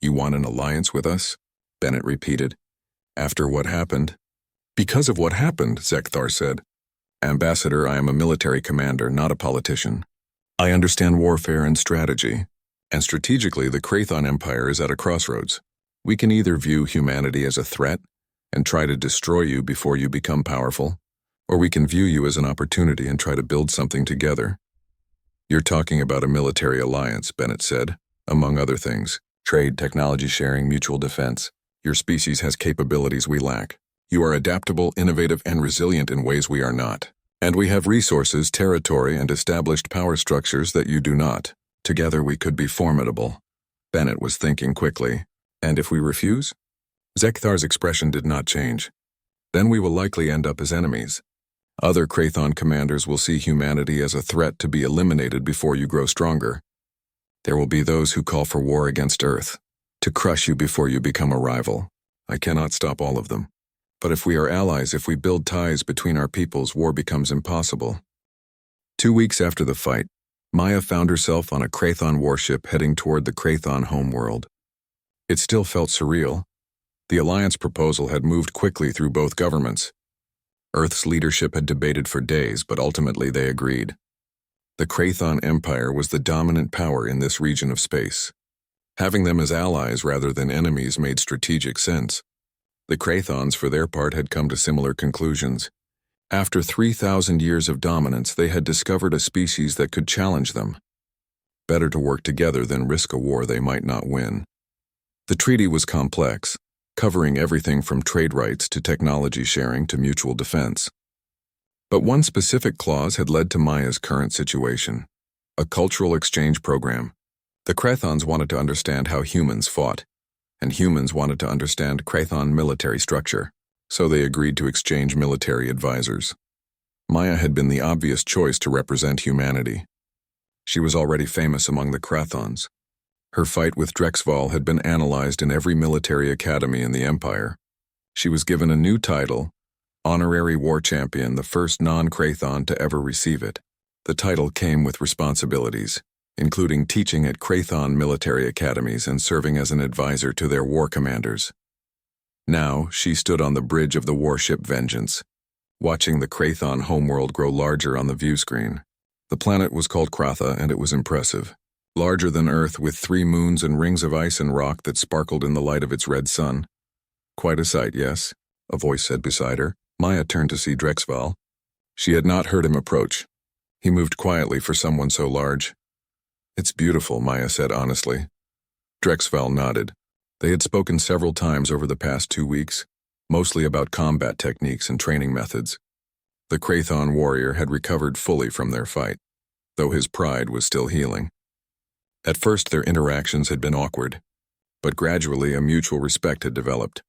You want an alliance with us? Bennett repeated. After what happened? Because of what happened, Sekthar said. Ambassador, I am a military commander, not a politician. I understand warfare and strategy, and strategically the Krathon Empire is at a crossroads. We can either view humanity as a threat and try to destroy you before you become powerful, or we can view you as an opportunity and try to build something together. You're talking about a military alliance, Bennett said, among other things. Trade, technology sharing, mutual defense. Your species has capabilities we lack. You are adaptable, innovative, and resilient in ways we are not. And we have resources, territory, and established power structures that you do not. Together we could be formidable. Bennett was thinking quickly. And if we refuse? Sekthar's expression did not change. Then we will likely end up as enemies. Other Krathon commanders will see humanity as a threat to be eliminated before you grow stronger. There will be those who call for war against Earth, to crush you before you become a rival. I cannot stop all of them. But if we are allies, if we build ties between our peoples, war becomes impossible. 2 weeks after the fight, Maya found herself on a Krathon warship heading toward the Krathon homeworld. It still felt surreal. The alliance proposal had moved quickly through both governments. Earth's leadership had debated for days, but ultimately they agreed. The Krathon Empire was the dominant power in this region of space. Having them as allies rather than enemies made strategic sense. The Krathons, for their part, had come to similar conclusions. After 3,000 years of dominance, they had discovered a species that could challenge them. Better to work together than risk a war they might not win. The treaty was complex, covering everything from trade rights to technology sharing to mutual defense. But one specific clause had led to Maya's current situation: a cultural exchange program. The Krathons wanted to understand how humans fought, and humans wanted to understand Krathon military structure, so they agreed to exchange military advisors. Maya had been the obvious choice to represent humanity. She was already famous among the Krathons. Her fight with Drexval had been analyzed in every military academy in the Empire. She was given a new title, Honorary War Champion, the first non-Krathon to ever receive it. The title came with responsibilities, including teaching at Krathon military academies and serving as an advisor to their war commanders. Now, she stood on the bridge of the warship Vengeance, watching the Krathon homeworld grow larger on the view screen. The planet was called Kratha, and it was impressive. Larger than Earth, with 3 moons and rings of ice and rock that sparkled in the light of its red sun. Quite a sight, yes, a voice said beside her. Maya turned to see Drexval. She had not heard him approach. He moved quietly for someone so large. It's beautiful, Maya said honestly. Drexval nodded. They had spoken several times over the past 2 weeks, mostly about combat techniques and training methods. The Krathon warrior had recovered fully from their fight, though his pride was still healing. At first their interactions had been awkward, but gradually a mutual respect had developed.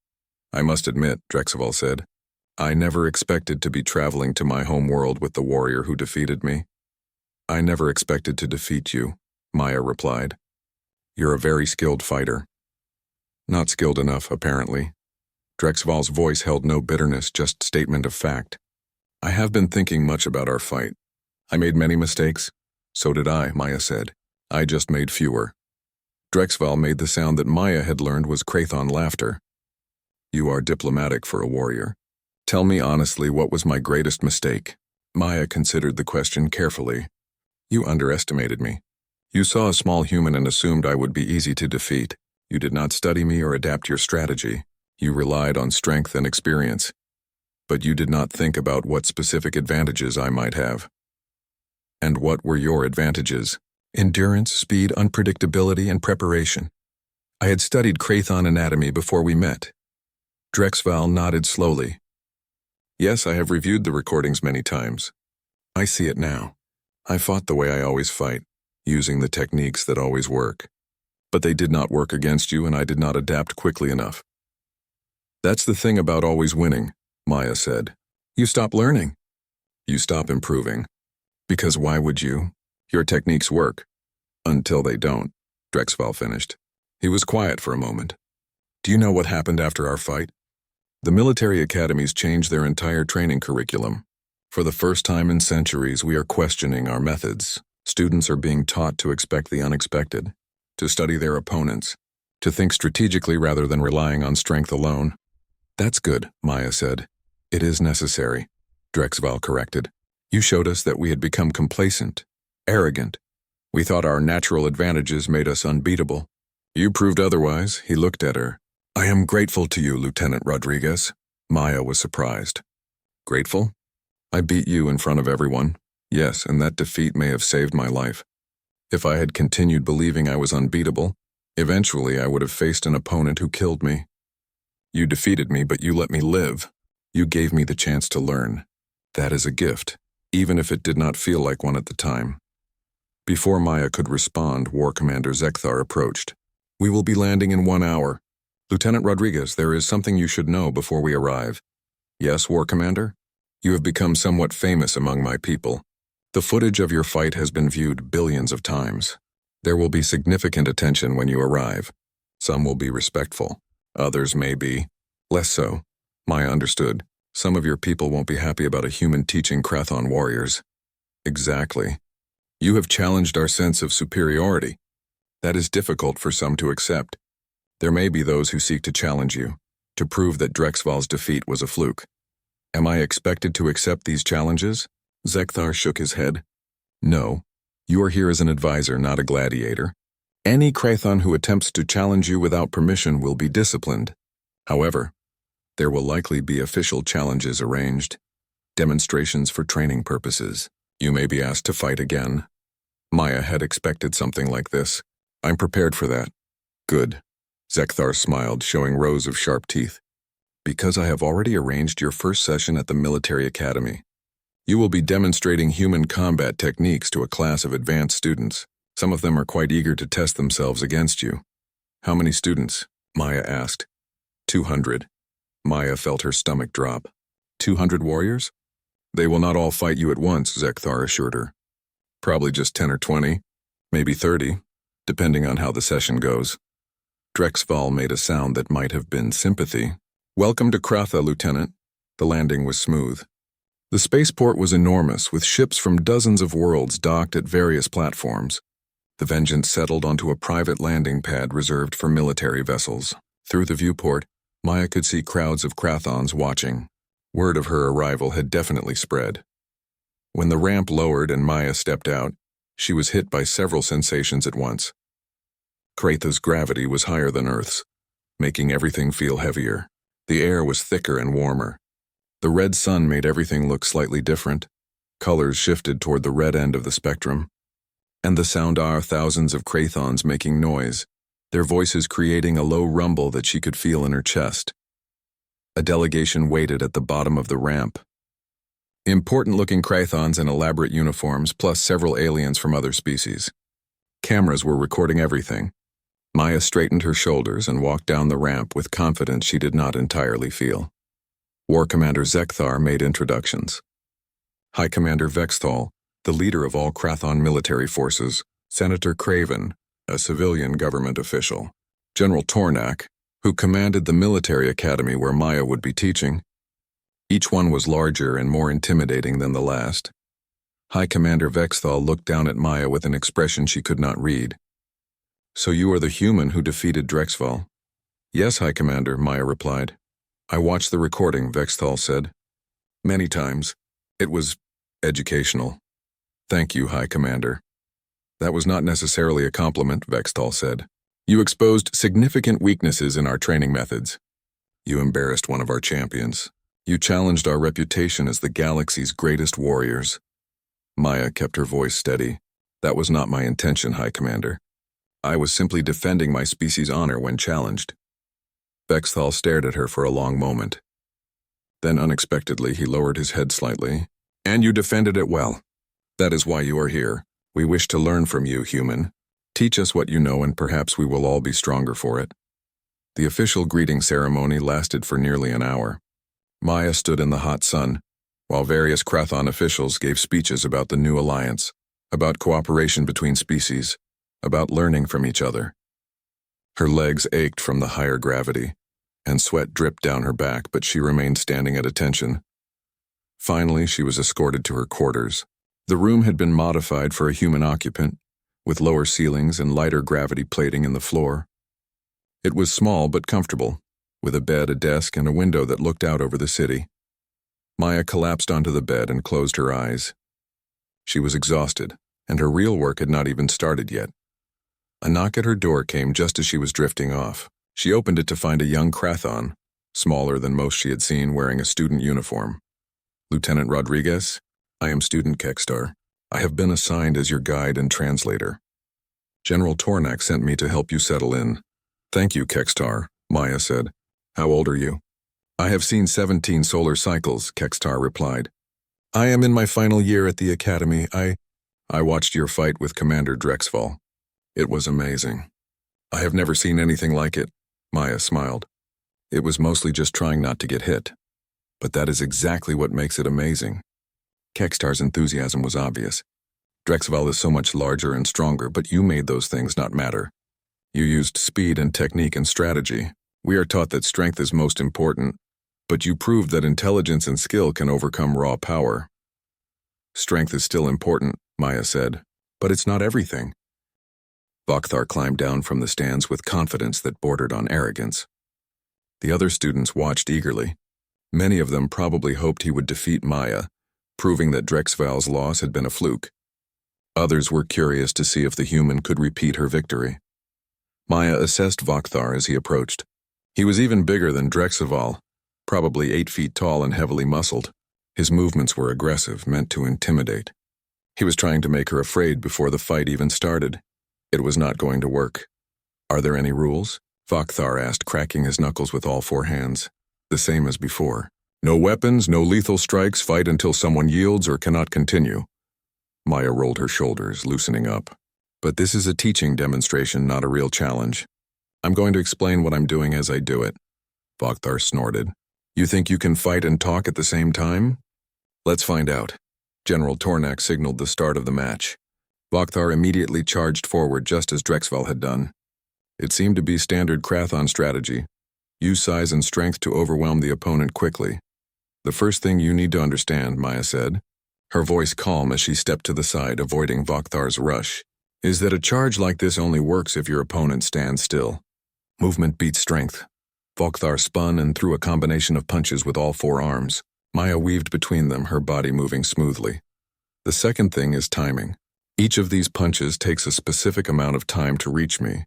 I must admit, Drexval said, I never expected to be traveling to my home world with the warrior who defeated me. I never expected to defeat you, Maya replied. You're a very skilled fighter. Not skilled enough, apparently. Drexval's voice held no bitterness, just statement of fact. I have been thinking much about our fight. I made many mistakes. So did I, Maya said. I just made fewer. Drexval made the sound that Maya had learned was Krathon laughter. You are diplomatic for a warrior. Tell me honestly, what was my greatest mistake? Maya considered the question carefully. You underestimated me. You saw a small human and assumed I would be easy to defeat. You did not study me or adapt your strategy. You relied on strength and experience. But you did not think about what specific advantages I might have. And what were your advantages? Endurance, speed, unpredictability, and preparation. I had studied Krathon anatomy before we met. Drexval nodded slowly. Yes, I have reviewed the recordings many times. I see it now. I fought the way I always fight, using the techniques that always work. But they did not work against you, and I did not adapt quickly enough. That's the thing about always winning, Maya said. You stop learning. You stop improving. Because why would you? Your techniques work. Until they don't, Drexval finished. He was quiet for a moment. Do you know what happened after our fight? The military academies changed their entire training curriculum. For the first time in centuries, we are questioning our methods. Students are being taught to expect the unexpected, to study their opponents, to think strategically rather than relying on strength alone. That's good, Maya said. It is necessary, Drexval corrected. You showed us that we had become complacent, arrogant. We thought our natural advantages made us unbeatable. You proved otherwise, he looked at her. I am grateful to you, Lieutenant Rodriguez. Maya was surprised. Grateful? I beat you in front of everyone. Yes, and that defeat may have saved my life. If I had continued believing I was unbeatable, eventually I would have faced an opponent who killed me. You defeated me, but you let me live. You gave me the chance to learn. That is a gift, even if it did not feel like one at the time. Before Maya could respond, War Commander Zekthar approached. We will be landing in 1 hour. Lieutenant Rodriguez, there is something you should know before we arrive. Yes, War Commander? You have become somewhat famous among my people. The footage of your fight has been viewed billions of times. There will be significant attention when you arrive. Some will be respectful. Others may be less so. Maya understood. Some of your people won't be happy about a human teaching Krathon warriors. Exactly. You have challenged our sense of superiority. That is difficult for some to accept. There may be those who seek to challenge you, to prove that Drexval's defeat was a fluke. Am I expected to accept these challenges? Zekthar shook his head. No. You are here as an advisor, not a gladiator. Any Krathon who attempts to challenge you without permission will be disciplined. However, there will likely be official challenges arranged, demonstrations for training purposes. You may be asked to fight again. Maya had expected something like this. I'm prepared for that. Good. Zekthar smiled, showing rows of sharp teeth. Because I have already arranged your first session at the military academy. You will be demonstrating human combat techniques to a class of advanced students. Some of them are quite eager to test themselves against you. How many students? Maya asked. 200. Maya felt her stomach drop. 200 warriors? They will not all fight you at once, Zekthar assured her. Probably just 10 or 20, maybe 30, depending on how the session goes. Drexval made a sound that might have been sympathy. Welcome to Kratha, Lieutenant. The landing was smooth. The spaceport was enormous, with ships from dozens of worlds docked at various platforms. The Vengeance settled onto a private landing pad reserved for military vessels. Through the viewport, Maya could see crowds of Krathons watching. Word of her arrival had definitely spread. When the ramp lowered and Maya stepped out, she was hit by several sensations at once. Kratha's gravity was higher than Earth's, making everything feel heavier. The air was thicker and warmer. The red sun made everything look slightly different. Colors shifted toward the red end of the spectrum. And the sound are thousands of Krathons making noise, their voices creating a low rumble that she could feel in her chest. A delegation waited at the bottom of the ramp. Important-looking Krathons in elaborate uniforms, plus several aliens from other species. Cameras were recording everything. Maya straightened her shoulders and walked down the ramp with confidence she did not entirely feel. War Commander Zekthar made introductions. High Commander Vexthal, the leader of all Krathon military forces, Senator Craven, a civilian government official, General Tornak, who commanded the military academy where Maya would be teaching. Each one was larger and more intimidating than the last. High Commander Vexthal looked down at Maya with an expression she could not read. So you are the human who defeated Drexval? Yes, High Commander, Maya replied. I watched the recording, Vexthal said. Many times. It was educational. Thank you, High Commander. That was not necessarily a compliment, Vexthal said. You exposed significant weaknesses in our training methods. You embarrassed one of our champions. You challenged our reputation as the galaxy's greatest warriors. Maya kept her voice steady. That was not my intention, High Commander. I was simply defending my species' honor when challenged. Vexthal stared at her for a long moment. Then unexpectedly he lowered his head slightly. And you defended it well. That is why you are here. We wish to learn from you, human. Teach us what you know and perhaps we will all be stronger for it. The official greeting ceremony lasted for nearly an hour. Maya stood in the hot sun, while various Krathon officials gave speeches about the new alliance, about cooperation between species, about learning from each other. Her legs ached from the higher gravity, and sweat dripped down her back, but she remained standing at attention. Finally, she was escorted to her quarters. The room had been modified for a human occupant, with lower ceilings and lighter gravity plating in the floor. It was small but comfortable, with a bed, a desk, and a window that looked out over the city. Maya collapsed onto the bed and closed her eyes. She was exhausted, and her real work had not even started yet. A knock at her door came just as she was drifting off. She opened it to find a young Krathon, smaller than most she had seen, wearing a student uniform. Lieutenant Rodriguez, I am Student Kekstar. I have been assigned as your guide and translator. General Tornak sent me to help you settle in. Thank you, Kekstar, Maya said. How old are you? I have seen 17 solar cycles, Kekstar replied. I am in my final year at the academy. I watched your fight with Commander Drexval. It was amazing. I have never seen anything like it, Maya smiled. It was mostly just trying not to get hit. But that is exactly what makes it amazing. Kekstar's enthusiasm was obvious. Drexval is so much larger and stronger, but you made those things not matter. You used speed and technique and strategy. We are taught that strength is most important, but you proved that intelligence and skill can overcome raw power. Strength is still important, Maya said, but it's not everything. Vakthar climbed down from the stands with confidence that bordered on arrogance. The other students watched eagerly. Many of them probably hoped he would defeat Maya, proving that Drexval's loss had been a fluke. Others were curious to see if the human could repeat her victory. Maya assessed Vakthar as he approached. He was even bigger than Drexval, probably 8 feet tall and heavily muscled. His movements were aggressive, meant to intimidate. He was trying to make her afraid before the fight even started. It was not going to work. Are there any rules? Vakthar asked, cracking his knuckles with all 4 hands. The same as before. No weapons, no lethal strikes, fight until someone yields or cannot continue. Maya rolled her shoulders, loosening up. But this is a teaching demonstration, not a real challenge. I'm going to explain what I'm doing as I do it. Vakthar snorted. You think you can fight and talk at the same time? Let's find out. General Tornak signaled the start of the match. Vakthar immediately charged forward just as Drexval had done. It seemed to be standard Krathon strategy. Use size and strength to overwhelm the opponent quickly. The first thing you need to understand, Maya said, her voice calm as she stepped to the side, avoiding Vakthar's rush, is that a charge like this only works if your opponent stands still. Movement beats strength. Vakthar spun and threw a combination of punches with all four arms. Maya weaved between them, her body moving smoothly. The second thing is timing. Each of these punches takes a specific amount of time to reach me.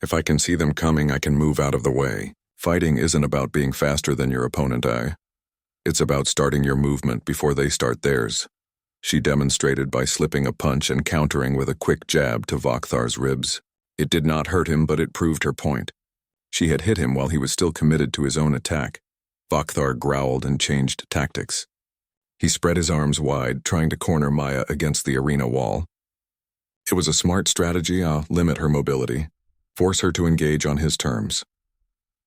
If I can see them coming, I can move out of the way. Fighting isn't about being faster than your opponent, It's about starting your movement before they start theirs. She demonstrated by slipping a punch and countering with a quick jab to Vakthar's ribs. It did not hurt him, but it proved her point. She had hit him while he was still committed to his own attack. Vakthar growled and changed tactics. He spread his arms wide, trying to corner Maya against the arena wall. It was a smart strategy. I'll limit her mobility. Force her to engage on his terms.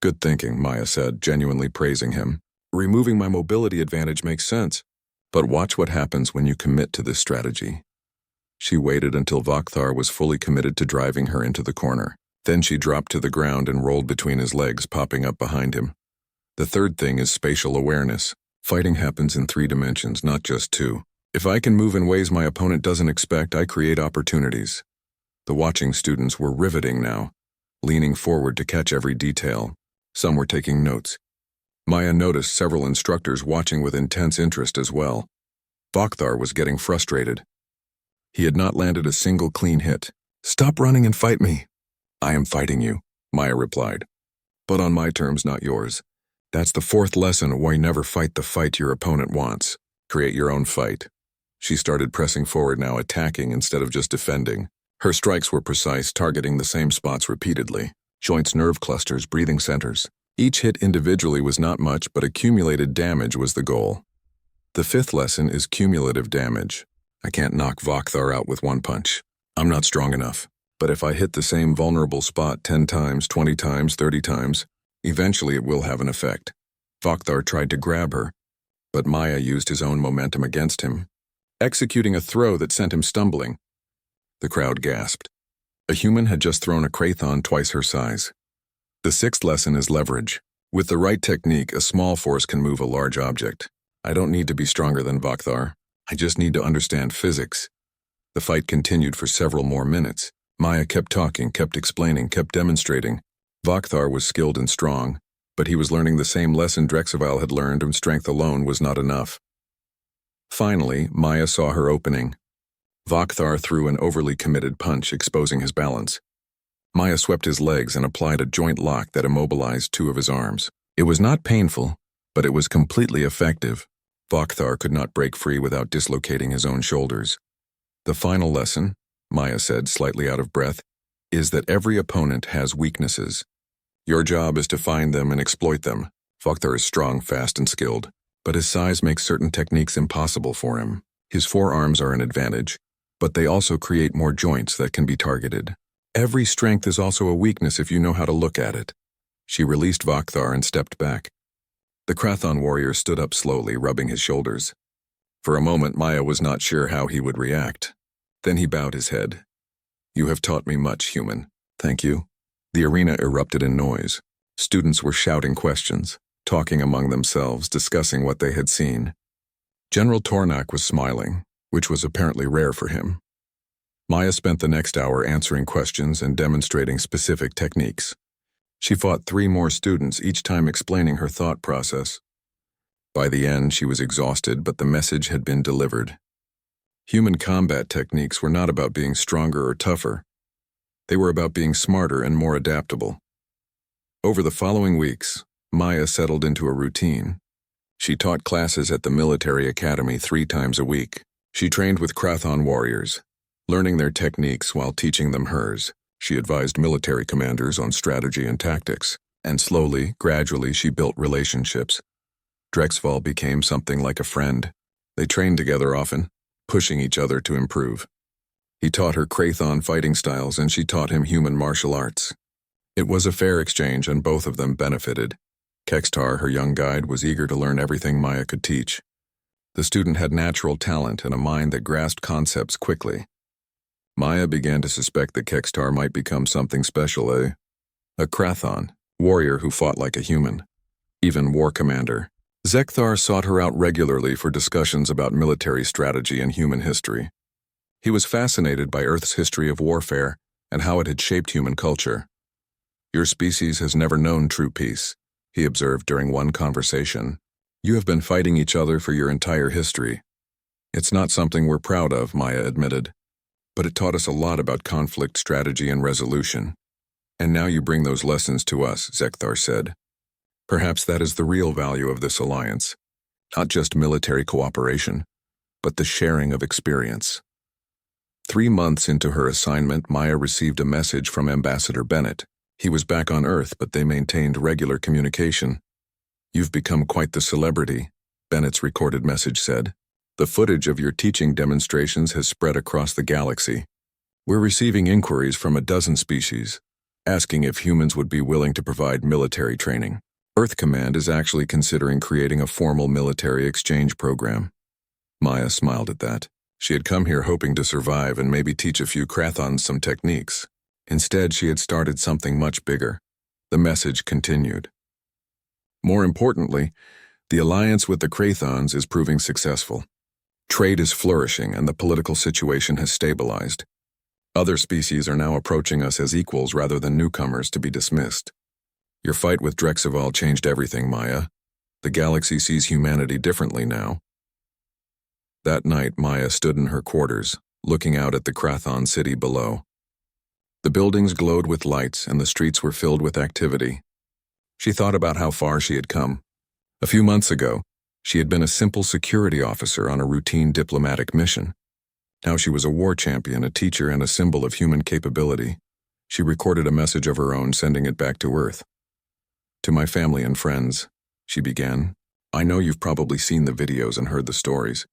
Good thinking, Maya said, genuinely praising him. Removing my mobility advantage makes sense. But watch what happens when you commit to this strategy. She waited until Vakthar was fully committed to driving her into the corner. Then she dropped to the ground and rolled between his legs, popping up behind him. The third thing is spatial awareness. Fighting happens in 3 dimensions, not just 2. If I can move in ways my opponent doesn't expect, I create opportunities. The watching students were riveting now, leaning forward to catch every detail. Some were taking notes. Maya noticed several instructors watching with intense interest as well. Vakthar was getting frustrated. He had not landed a single clean hit. Stop running and fight me. I am fighting you, Maya replied. But on my terms, not yours. That's the 4th lesson why you never fight the fight your opponent wants. Create your own fight. She started pressing forward now, attacking instead of just defending. Her strikes were precise, targeting the same spots repeatedly. Joints, nerve clusters, breathing centers. Each hit individually was not much, but accumulated damage was the goal. The 5th lesson is cumulative damage. I can't knock Vakthar out with 1 punch. I'm not strong enough. But if I hit the same vulnerable spot 10 times, 20 times, 30 times, eventually it will have an effect. Vakthar tried to grab her, but Maya used his own momentum against him, executing a throw that sent him stumbling. The crowd gasped. A human had just thrown a Krathon twice her size. The 6th lesson is leverage. With the right technique, a small force can move a large object. I don't need to be stronger than Vakthar. I just need to understand physics. The fight continued for several more minutes. Maya kept talking, kept explaining, kept demonstrating. Vakthar was skilled and strong, but he was learning the same lesson Drexval had learned, and strength alone was not enough. Finally, Maya saw her opening. Vakthar threw an overly committed punch, exposing his balance. Maya swept his legs and applied a joint lock that immobilized 2 of his arms. It was not painful, but it was completely effective. Vakthar could not break free without dislocating his own shoulders. The final lesson, Maya said, slightly out of breath, is that every opponent has weaknesses. Your job is to find them and exploit them. Vakthar is strong, fast, and skilled, but his size makes certain techniques impossible for him. His forearms are an advantage, but they also create more joints that can be targeted. Every strength is also a weakness if you know how to look at it. She released Vakthar and stepped back. The Krathon warrior stood up slowly, rubbing his shoulders. For a moment, Maya was not sure how he would react. Then he bowed his head. You have taught me much, human. Thank you. The arena erupted in noise. Students were shouting questions, talking among themselves, discussing what they had seen. General Tornak was smiling, which was apparently rare for him. Maya spent the next hour answering questions and demonstrating specific techniques. She fought 3 more students, each time explaining her thought process. By the end, she was exhausted, but the message had been delivered. Human combat techniques were not about being stronger or tougher. They were about being smarter and more adaptable. Over the following weeks, Maya settled into a routine. She taught classes at the military academy 3 times a week. She trained with Krathon warriors, learning their techniques while teaching them hers. She advised military commanders on strategy and tactics, and slowly, gradually, she built relationships. Drexval became something like a friend. They trained together often, pushing each other to improve. He taught her Krathon fighting styles and she taught him human martial arts. It was a fair exchange and both of them benefited. Kextar, her young guide, was eager to learn everything Maya could teach. The student had natural talent and a mind that grasped concepts quickly. Maya began to suspect that Kextar might become something special, a Krathon, warrior who fought like a human. Even war commander. Zekthar sought her out regularly for discussions about military strategy and human history. He was fascinated by Earth's history of warfare and how it had shaped human culture. "Your species has never known true peace," he observed during one conversation. "You have been fighting each other for your entire history. It's not something we're proud of," Maya admitted. "But it taught us a lot about conflict strategy and resolution. And now you bring those lessons to us," Zekthar said. "Perhaps that is the real value of this alliance. Not just military cooperation, but the sharing of experience." 3 months into her assignment, Maya received a message from Ambassador Bennett. He was back on Earth, but they maintained regular communication. "You've become quite the celebrity," Bennett's recorded message said. "The footage of your teaching demonstrations has spread across the galaxy. We're receiving inquiries from a dozen species, asking if humans would be willing to provide military training. Earth Command is actually considering creating a formal military exchange program." Maya smiled at that. She had come here hoping to survive and maybe teach a few Krathons some techniques. Instead, she had started something much bigger. The message continued. "More importantly, the alliance with the Krathons is proving successful. Trade is flourishing and the political situation has stabilized. Other species are now approaching us as equals rather than newcomers to be dismissed. Your fight with Drexcival changed everything, Maya. The galaxy sees humanity differently now." That night, Maya stood in her quarters, looking out at the Krathon city below. The buildings glowed with lights and the streets were filled with activity. She thought about how far she had come. A few months ago, she had been a simple security officer on a routine diplomatic mission. Now she was a war champion, a teacher, and a symbol of human capability. She recorded a message of her own, sending it back to Earth. "To my family and friends," she began, "I know you've probably seen the videos and heard the stories.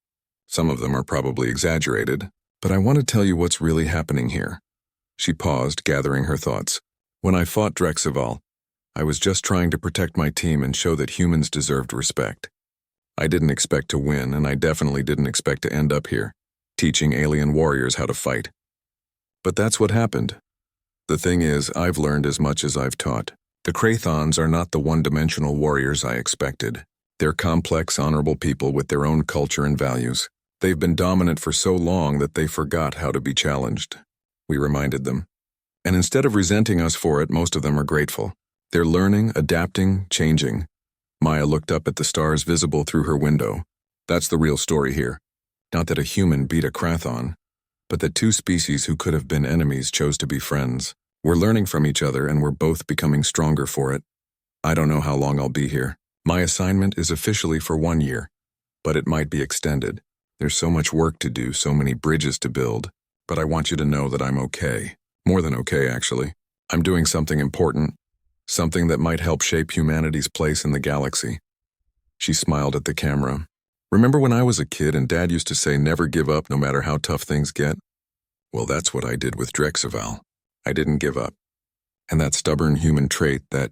Some of them are probably exaggerated, but I want to tell you what's really happening here." She paused, gathering her thoughts. "When I fought Drexcival, I was just trying to protect my team and show that humans deserved respect. I didn't expect to win, and I definitely didn't expect to end up here, teaching alien warriors how to fight. But that's what happened. The thing is, I've learned as much as I've taught. The Krathons are not the one-dimensional warriors I expected. They're complex, honorable people with their own culture and values. They've been dominant for so long that they forgot how to be challenged," we reminded them. "And instead of resenting us for it, most of them are grateful. They're learning, adapting, changing." Maya looked up at the stars visible through her window. "That's the real story here. Not that a human beat a Krathon, but that two species who could have been enemies chose to be friends. We're learning from each other and we're both becoming stronger for it. I don't know how long I'll be here. My assignment is officially for 1 year, but it might be extended. There's so much work to do, so many bridges to build, but I want you to know that I'm okay. More than okay, actually. I'm doing something important, something that might help shape humanity's place in the galaxy." She smiled at the camera. "Remember when I was a kid and Dad used to say never give up no matter how tough things get? Well, that's what I did with Drexcival. I didn't give up. And that stubborn human trait, that